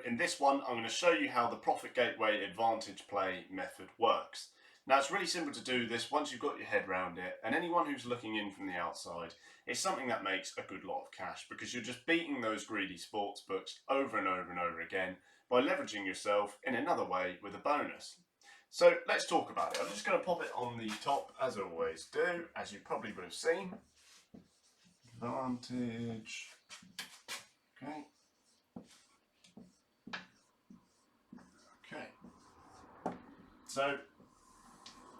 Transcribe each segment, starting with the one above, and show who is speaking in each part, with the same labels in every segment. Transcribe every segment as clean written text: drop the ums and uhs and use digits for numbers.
Speaker 1: in this one, I'm going to show you how the Profit Gateway Advantage Play method works. Now, it's really simple to do this once you've got your head around it, and anyone who's looking in from the outside, it's something that makes a good lot of cash because you're just beating those greedy sports books over and over and over again by leveraging yourself in another way with a bonus. So let's talk about it. I'm just going to pop it on the top as I always do, as you probably would have seen. Advantage. Okay. So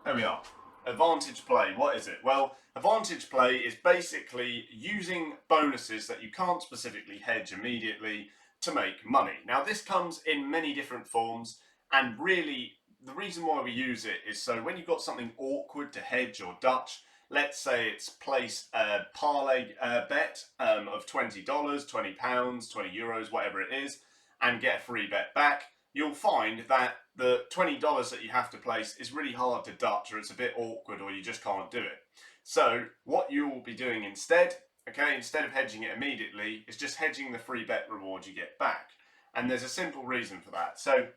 Speaker 1: there we are. Advantage play, what is it? Well, advantage play is basically using bonuses that you can't specifically hedge immediately to make money. Now, this comes in many different forms, and really the reason why we use it is so when you've got something awkward to hedge or Dutch, let's say it's place a parlay bet of $20, £20, €20, whatever it is, and get a free bet back, you'll find that the $20 that you have to place is really hard to Dutch, or it's a bit awkward, or you just can't do it. So what you will be doing instead, okay, instead of hedging it immediately, is just hedging the free bet reward you get back. And there's a simple reason for that. So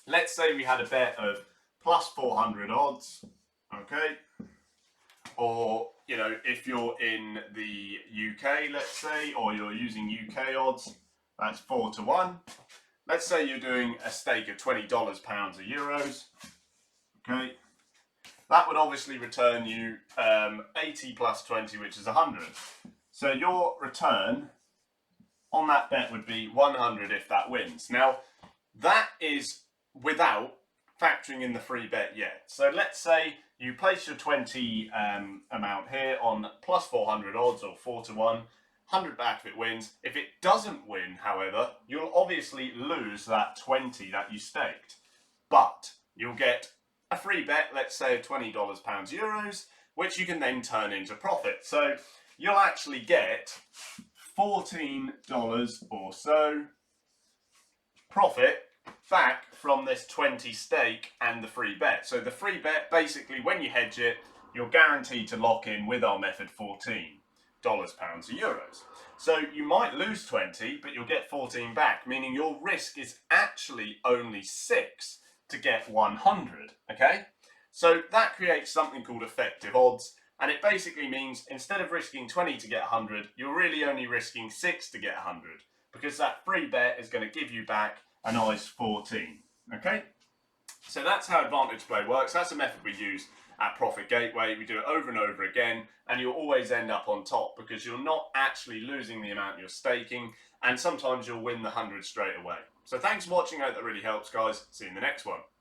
Speaker 1: let's say we had a bet of plus 400 odds, okay, or, you know, if you're in the UK, let's say, or you're using UK odds, that's 4 to 1. Let's say you're doing a stake of $20, pounds, or euros, okay? That would obviously return you 80 plus 20, which is 100. So your return on that bet would be 100 if that wins. Now, that is without factoring in the free bet yet. So let's say you place your 20 amount here on plus 400 odds, or 4 to 1. 100 back if it wins. If it doesn't win, however, you'll obviously lose that 20 that you staked. But you'll get a free bet, let's say of $20, pounds, euros, which you can then turn into profit. So you'll actually get $14 or so profit back from this 20 stake and the free bet. So the free bet, basically, when you hedge it, you're guaranteed to lock in with our method $14, pounds, or euros. So you might lose 20, but you'll get 14 back, meaning your risk is actually only 6 to get 100, okay? So that creates something called effective odds, and it basically means instead of risking 20 to get 100, you're really only risking 6 to get 100, because that free bet is going to give you back a nice 14, okay? So that's how advantage play works. That's a method we use at Profit Gateway. We do it over and over again, and you'll always end up on top because you're not actually losing the amount you're staking, and sometimes you'll win the 100 straight away. So thanks for watching. I hope that really helps, guys. See you in the next one.